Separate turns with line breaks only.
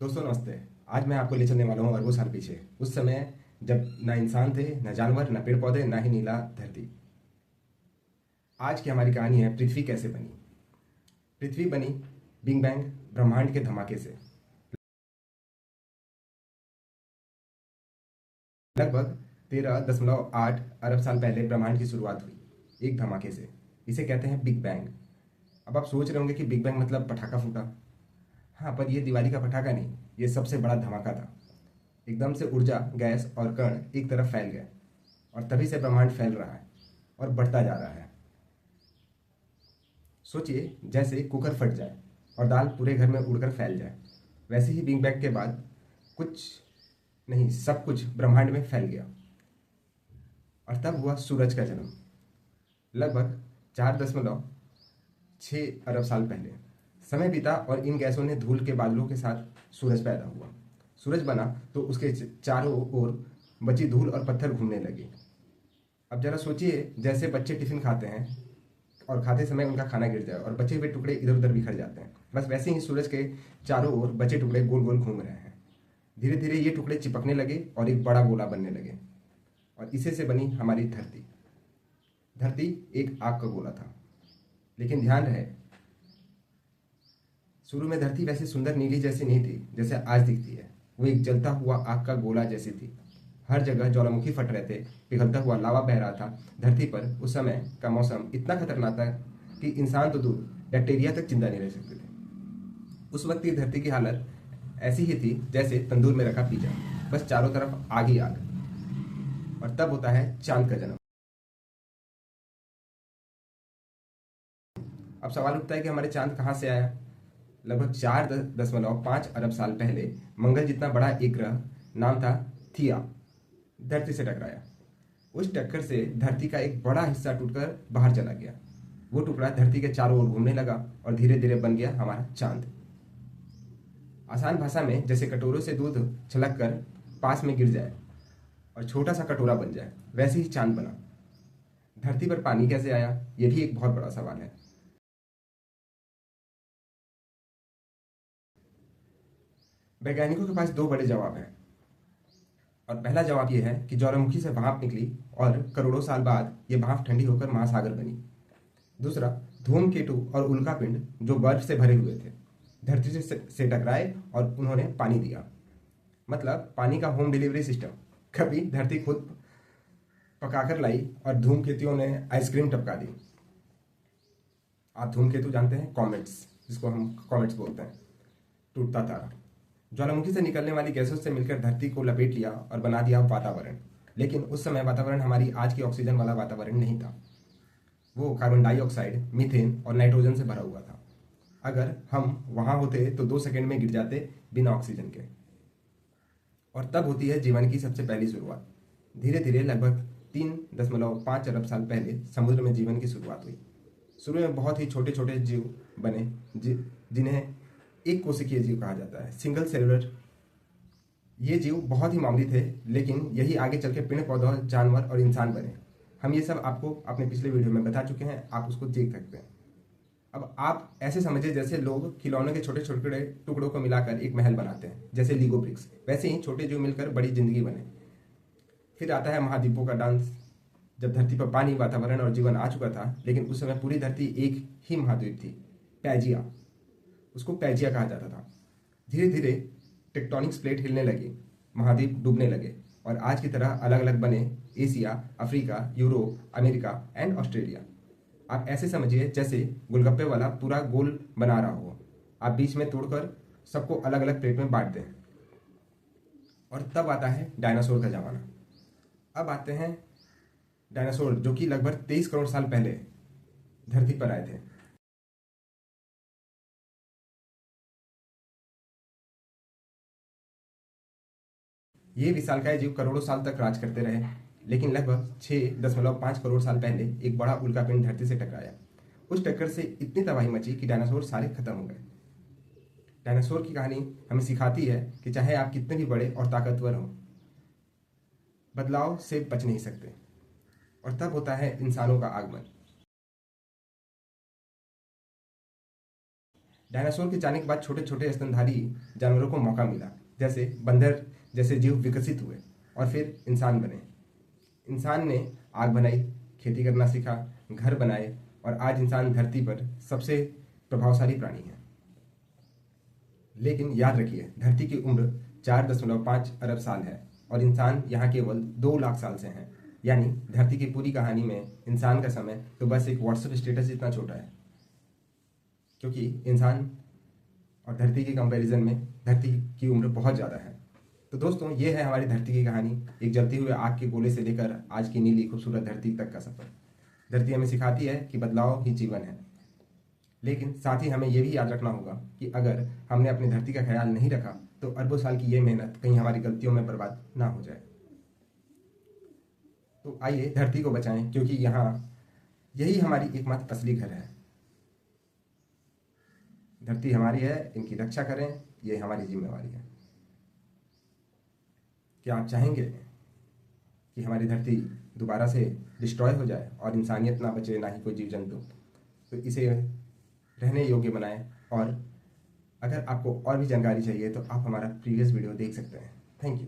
दोस्तों नमस्ते। आज मैं आपको ले चलने वाला हूँ अरबों साल पीछे, उस समय जब ना इंसान थे, ना जानवर, ना पेड़ पौधे, ना ही नीला धरती। आज की हमारी कहानी है पृथ्वी कैसे बनी। पृथ्वी बनी बिग बैंग ब्रह्मांड के धमाके से। लगभग 13.8 अरब साल पहले ब्रह्मांड की शुरुआत हुई, एक धमाके से। इसे कहते हैं बिग बैंग। अब आप सोच रहे होंगे कि बिग बैंग मतलब पटाखा फूटा। हाँ, पर यह दिवाली का पटाखा नहीं, ये सबसे बड़ा धमाका था। एकदम से ऊर्जा, गैस और कण एक तरफ फैल गए, और तभी से ब्रह्मांड फैल रहा है और बढ़ता जा रहा है। सोचिए, जैसे कुकर फट जाए और दाल पूरे घर में उड़कर फैल जाए, वैसे ही बिग बैंग के बाद कुछ नहीं, सब कुछ ब्रह्मांड में फैल गया। और तब हुआ सूरज का जन्म, लगभग 4.6 अरब साल पहले। समय बीता और इन गैसों ने धूल के बादलों के साथ सूरज पैदा हुआ। सूरज बना तो उसके चारों ओर बची धूल और पत्थर घूमने लगे। अब जरा सोचिए, जैसे बच्चे टिफिन खाते हैं और खाते समय उनका खाना गिर जाए और बचे हुए टुकड़े इधर उधर बिखर जाते हैं, बस वैसे ही सूरज के चारों ओर बचे टुकड़े गोल गोल घूम रहे हैं। धीरे धीरे ये टुकड़े चिपकने लगे और एक बड़ा गोला बनने लगे, और इसी से बनी हमारी धरती। धरती एक आग का गोला था, लेकिन ध्यान रहे, शुरू में धरती वैसे सुंदर नीली जैसी नहीं थी जैसे आज दिखती है। वो एक जलता हुआ आग का गोला जैसी थी। हर जगह ज्वालामुखी फट रहे थे, पिघलता हुआ लावा बह रहा था। धरती पर उस समय का मौसम इतना खतरनाक था कि इंसान तो दूर, बैक्टीरिया तक जिंदा नहीं रह सकते थे। उस वक्त की धरती की हालत ऐसी ही थी जैसे तंदूर में रखा पिज्जा, बस चारों तरफ आग ही आग। और तब होता है चांद का जन्म। अब सवाल उठता है कि हमारे चांद कहाँ से आया। लगभग 4.5 अरब साल पहले मंगल जितना बड़ा एक ग्रह, नाम था थिया, धरती से टकराया। उस टक्कर से धरती का एक बड़ा हिस्सा टूटकर बाहर चला गया। वो टुकड़ा धरती के चारों ओर घूमने लगा और धीरे धीरे बन गया हमारा चांद। आसान भाषा में, जैसे कटोरों से दूध छलक कर पास में गिर जाए और छोटा सा कटोरा बन जाए, वैसे ही चांद बना। धरती पर पानी कैसे आया, ये भी एक बहुत बड़ा सवाल है। वैज्ञानिकों के पास दो बड़े जवाब हैं। और पहला जवाब यह है कि ज्वालामुखी से भाप निकली और करोड़ों साल बाद ये भाप ठंडी होकर महासागर बनी। दूसरा, धूमकेतु और उल्कापिंड जो बर्फ से भरे हुए थे, धरती से टकराए और उन्होंने पानी दिया। मतलब पानी का होम डिलीवरी सिस्टम। कभी धरती खुद पकाकर लाई और धूमकेतुओं ने आइसक्रीम टपका दी। आप धूमकेतु जानते हैं, कॉमेट्स, जिसको हम कॉमेट्स बोलते हैं, टूटता तारा। ज्वालामुखी से निकलने वाली गैसों से मिलकर धरती को लपेट लिया और बना दिया वातावरण। लेकिन उस समय वातावरण हमारी आज की ऑक्सीजन वाला वातावरण नहीं था। वो कार्बन डाइऑक्साइड, मीथेन और नाइट्रोजन से भरा हुआ था। अगर हम वहां होते तो 2 सेकंड में गिर जाते बिना ऑक्सीजन के। और तब होती है जीवन की सबसे पहली शुरुआत। धीरे धीरे, लगभग 3.5 अरब साल पहले समुद्र में जीवन की शुरुआत हुई। शुरू में बहुत ही छोटे छोटे जीव बने, जिन्हें एक कोशिकीय जीव कहा जाता है, सिंगल सेलुलर। ये जीव बहुत ही मामूली थे, लेकिन यही आगे चल के पेड़ पौधों, जानवर और इंसान बने। हम ये सब आपको अपने पिछले वीडियो में बता चुके हैं, आप उसको देख सकते हैं। अब आप ऐसे समझिए जैसे लोग खिलौनों के छोटे छोटे टुकड़ों को मिलाकर एक महल बनाते हैं, जैसे लीगो ब्रिक्स, वैसे ही छोटे जीव मिलकर बड़ी जिंदगी बने। फिर आता है महाद्वीपों का डांस। जब धरती पर पानी, वातावरण और जीवन आ चुका था, लेकिन उस समय पूरी धरती एक ही महाद्वीप थी, पैजिया। उसको पैजिया कहा जाता था। धीरे धीरे टेक्टोनिक्स प्लेट हिलने लगी, महाद्वीप डूबने लगे और आज की तरह अलग अलग बने, Asia, Africa, Europe, America and Australia. आप ऐसे समझिए जैसे गोलगप्पे वाला पूरा गोल बना रहा हो, आप बीच में तोड़कर सबको अलग अलग प्लेट में बांट दें। और तब आता है डायनासोर का जमाना। अब आते हैं डायनासोर, जो कि लगभग 23 करोड़ साल पहले धरती पर आए थे। ये विशालकाय जीव करोड़ों साल तक राज करते रहे, लेकिन लगभग 6.5 करोड़ साल पहले एक बड़ा उल्कापिंड धरती से टकराया। उस टक्कर से इतनी तबाही मची कि डायनासोर सारे खत्म हो गए। डायनासोर की कहानी हमें सिखाती है कि चाहे आप कितने भी बड़े और ताकतवर हों, बदलाव से बच नहीं सकते। और तब होता है इंसानों का आगमन। डायनासोर के जाने के बाद छोटे छोटे स्तनधारी जानवरों को मौका मिला, जैसे बंदर जैसे जीव विकसित हुए और फिर इंसान बने। इंसान ने आग बनाई, खेती करना सीखा, घर बनाए और आज इंसान धरती पर सबसे प्रभावशाली प्राणी है। लेकिन याद रखिए, धरती की उम्र 4.5 अरब साल है और इंसान यहाँ केवल 2 लाख साल से हैं। यानी धरती की पूरी कहानी में इंसान का समय तो बस एक व्हाट्सएप स्टेटस जितना छोटा है, क्योंकि इंसान और धरती के कंपैरिजन में धरती की उम्र बहुत ज़्यादा है। तो दोस्तों, ये है हमारी धरती की कहानी, एक जलते हुए आग के गोले से लेकर आज की नीली खूबसूरत धरती तक का सफर। धरती हमें सिखाती है कि बदलाव ही जीवन है, लेकिन साथ ही हमें यह भी याद रखना होगा कि अगर हमने अपनी धरती का ख्याल नहीं रखा तो अरबों साल की ये मेहनत कहीं हमारी गलतियों में बर्बाद ना हो जाए। तो आइए धरती को बचाएं, क्योंकि यहाँ यही हमारी एकमात्र असली घर है। धरती हमारी है, इनकी रक्षा करें, ये हमारी जिम्मेवारी है। क्या आप चाहेंगे कि हमारी धरती दोबारा से डिस्ट्रॉय हो जाए और इंसानियत ना बचे, ना ही कोई जीव जंतु? तो इसे रहने योग्य बनाएं। और अगर आपको और भी जानकारी चाहिए तो आप हमारा प्रीवियस वीडियो देख सकते हैं। Thank you.